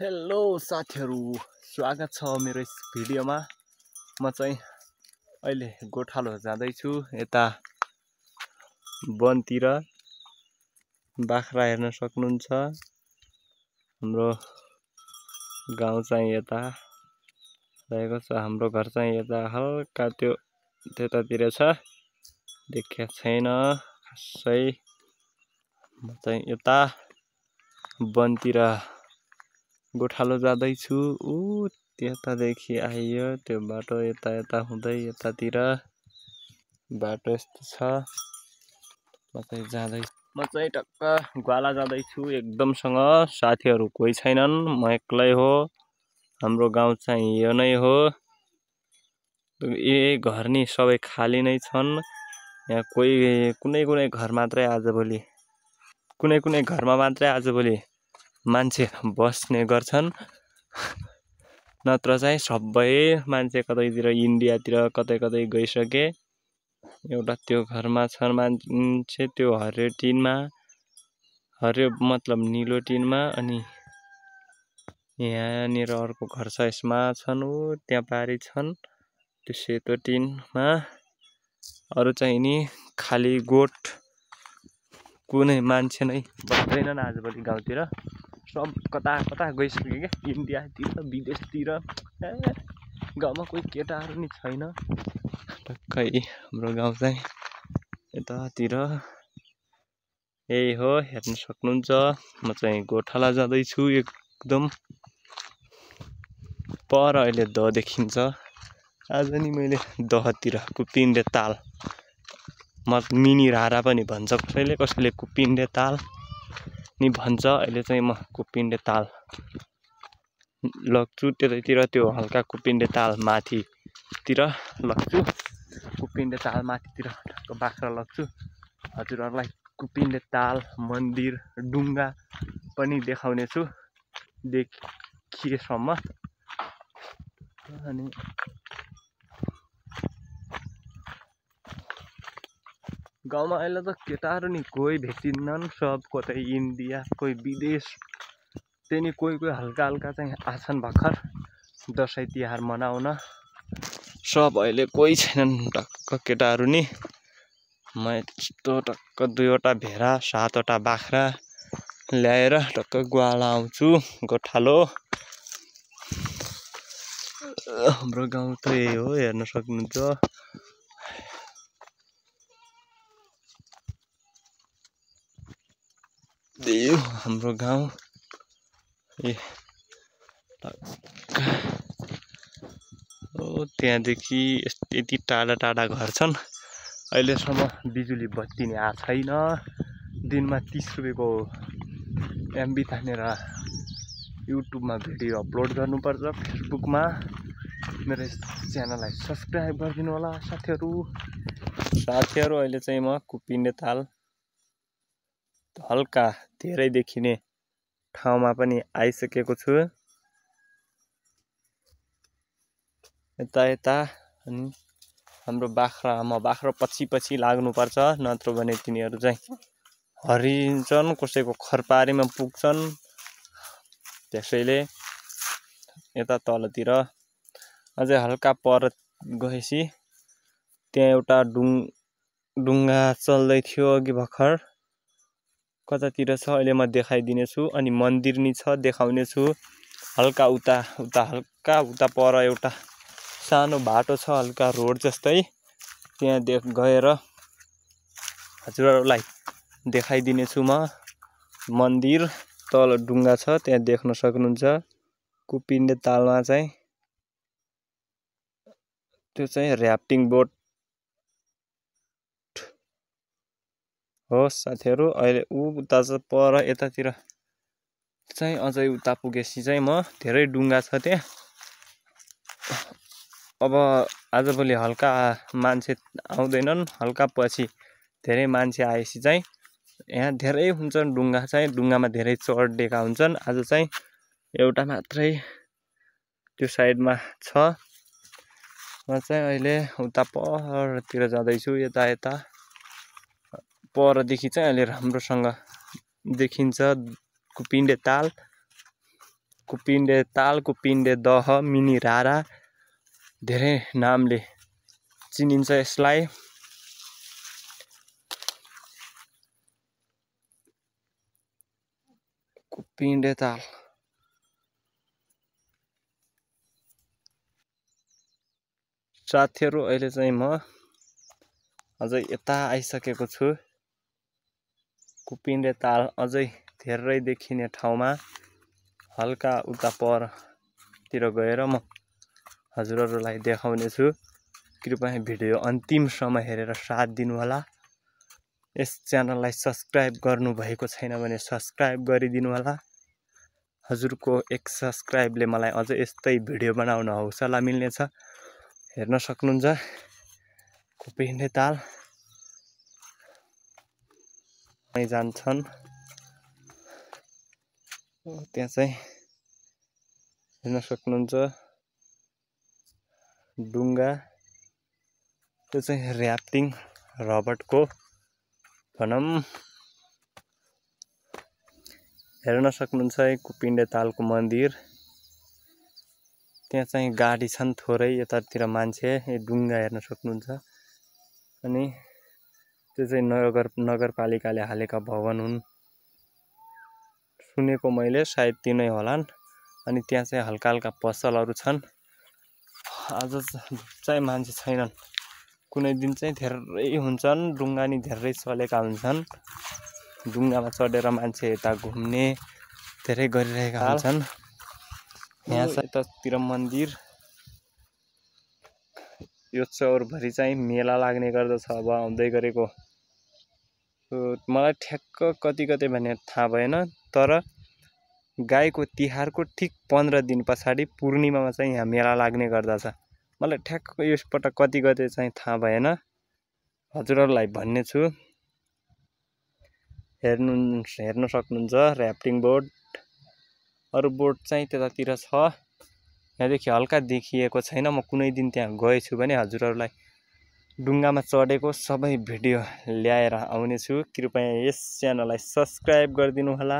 Hello साथीहरु, स्वागत छ मेरो यस भिडियोमा। म चाहिँ अहिले गोठालो जाँदैछु। यता वनतिर बाख्रा हेर्न सक्नुहुन्छ। हाम्रो गाउँ चाहिँ यता रहेको छ। हाम्रो घर चाहिँ यता हल्का त्यतातिर छ, देखेको छैन खासै। म चाहिँ यता वनतिर गोठालो जाँदैछु। त्यतादेखि आइयो त्यो बाटो, यता हुँदै यतातिर बाटो यस्तो छ। म चाहिँ टक्क ग्वाला जाँदैछु एकदमसँग। साथीहरू कोही छैनन्, म एक्लै हो। हाम्रो गाउँ चाहिँ यो नै हो। यही घर नि सबै खाली नै छन्। यहाँ कुनै घर मात्रै आजभोलि कुनै घरमा मात्रै आजभोलि मान्छे बस्ने गर्छन्। नत्र चाहिँ सबै मान्छे कतैतिर इन्डियातिर कतै गइसके। एउटा त्यो घरमा छ मान्छे, त्यो हरियो टिनमा, हरियो मतलब निलो टिनमा। अनि यहाँनिर अर्को घर छ, यसमा छन्। त्यहाँ पारी छन् त्यो सेतो टिनमा। अरू चाहिँ नि खाली गोठ, कुनै मान्छे नै बस्दैनन् आजभोलि गाउँतिर। सब कता गइसक्यो क्या, इन्डियातिर विदेशतिर। गाउँमा कोही केटाहरू नि छैन। टक्कै हाम्रो गाउँ चाहिँ यतातिर यही हो, हेर्न सक्नुहुन्छ। म चाहिँ गोठाला जाँदैछु एकदम पर। अहिले दह देखिन्छ। आज नि मैले दहतिर कुपिन्डे ताल, मिनी रारा पनि भन्छ कसैले कुपिन्डे ताल नि भन्छ। अहिले चाहिँ म कुपिन्डे ताल लग्छु। त्यतैतिर त्यो हल्का कुपिन्डे ताल माथितिर लग्छु। कुपिन्डे ताल माथितिर बाख्रा लग्छु। हजुरहरूलाई कुपिन्डे ताल, मन्दिर, डुङ्गा पनि देखाउने छु देखिएसम्म। अनि गाउँमा अहिले त केटाहरू नि कोही भेटिन्नन्। सब कतै इन्डिया, कोही विदेश। त्यही नि कोही हल्का चाहिँ आछन् भर्खर दसैँ तिहार मनाउन। सब अहिले कोही छैनन् टक्क केटाहरू नि। म यस्तो टक्क 2वटा भेडा 7वटा बाख्रा ल्याएर टक्क ग्वाला आउँछु गोठालो। हाम्रो गाउँ त यही हो, हेर्न सक्नुहुन्छ। हाम्रो गाउँ त्यहाँदेखि यति टाढा घर छन्। अहिलेसम्म बिजुली बत्ती नि आएको छैन। दिनमा 30 रुपियाँको एमबी तानेर युट्युबमा भिडियो अपलोड गर्नुपर्छ, फेसबुकमा। मेरो च्यानललाई सब्सक्राइब गरिदिनु होला साथीहरू। अहिले चाहिँ म कुपिन्डे ताल हल्का धेरै देखिने ठाउँमा पनि आइसकेको छु। यता अनि हाम्रो म बाख्रा पछि लाग्नुपर्छ, नत्र भने तिनीहरू चाहिँ हरिन्छन्, कसैको खरपारीमा पुग्छन्। त्यसैले यता तलतिर अझै हल्का पर गएपछि त्यहाँ एउटा डुङ्गा चल्दै थियो अघि भर्खर। कतातिर छ अहिले म देखाइदिनेछु। अनि मन्दिर नि छ, देखाउने छु। हल्का उता पर एउटा सानो बाटो छ, हल्का रोड जस्तै। त्यहाँ गएर हजुरहरूलाई देखाइदिनेछु म मन्दिर। तल डुङ्गा छ, त्यहाँ देख्न सक्नुहुन्छ। कुपिन्डे तालमा चाहिँ त्यो चाहिँ ऱ्याफ्टिङ बोट हो साथीहरू। अहिले उता पर यतातिर चाहिँ अझै उता पुगेपछि चाहिँ म धेरै डुङ्गा छ त्यहाँ। अब आजभोलि हल्का मान्छे आउँदैनन्, हल्का पछि धेरै मान्छे आएपछि चाहिँ यहाँ धेरै हुन्छन् डुङ्गा चाहिँ। डुङ्गामा धेरै चढेका हुन्छन्। आज चाहिँ एउटा मात्रै त्यो साइडमा छ। म चाहिँ अहिले उता परतिर जाँदैछु। यता परदेखि चाहिँ अहिले राम्रोसँग देखिन्छ कुपिन्डे ताल। कुपिन्डे ताल, कुपिन्डे दह, मिनी रारा धेरै नामले चिनिन्छ यसलाई। कुपिन्डे ताल साथीहरू, अहिले चाहिँ म अझै यता आइसकेको छु। कुपिन्डे ताल अझै धेरै देखिने ठाउँमा हल्का उता परतिर गएर म हजुरहरूलाई देखाउने छु। कृपया भिडियो अन्तिमसम्म हेरेर साथ दिनुहोला। यस च्यानललाई सब्सक्राइब गर्नुभएको छैन भने सब्सक्राइब गरिदिनु होला। हजुरको एक सब्सक्राइबले मलाई अझ यस्तै भिडियो बनाउन हौसला मिल्नेछ। हेर्न सक्नुहुन्छ कुपिन्डे ताल जान्छन्। त्यहाँ चाहिँ हेर्न सक्नुहुन्छ डुङ्गा, त्यो चाहिँ ऱ्याफ्टिङ रबर्टको भनौँ। हेर्न सक्नुहुन्छ कुपिन्डे तालको मन्दिर। त्यहाँ चाहिँ गाडी छन् थोरै, यतातिर मान्छे। डुङ्गा हेर्न सक्नुहुन्छ। अनि त्यो चाहिँ नगरपालिकाले हालेका भवन हुन् सुनेको मैले, सायद तिनै होलान्। अनि त्यहाँ चाहिँ हल्का हल्का पसलहरू छन्। आज चाहिँ मान्छे छैनन्, कुनै दिन चाहिँ धेरै हुन्छन्। डुङ्गा नि धेरै चलेका हुन्छन्। डुङ्गामा चढेर मान्छे यता घुम्ने धेरै गरिरहेका हुन्छन्। यहाँ चाहिँ यतातिर मन्दिर, यो चौरभरि चाहिँ मेला लाग्ने गर्दछ अब आउँदै गरेको। मलाई ठ्याक्क कति कति भन्ने थाहा भएन, तर गाईको तिहारको ठिक 15 दिन पछाडि पूर्णिमामा चाहिँ यहाँ मेला लाग्ने गर्दछ। मलाई ठ्याक्क यसपटक कति गते चाहिँ थाहा भएन, हजुरहरूलाई भन्ने छु। हेर्न सक्नुहुन्छ ऱ्याफ्टिङ बोट। अरू बोट चाहिँ त्यतातिर छ, यहाँदेखि हल्का देखिएको छैन। म कुनै दिन त्यहाँ गएछु भने हजुरहरूलाई डुङ्गामा चढेको सबै भिडियो ल्याएर आउनेछु। कृपया यस च्यानललाई सब्सक्राइब गरिदिनु होला।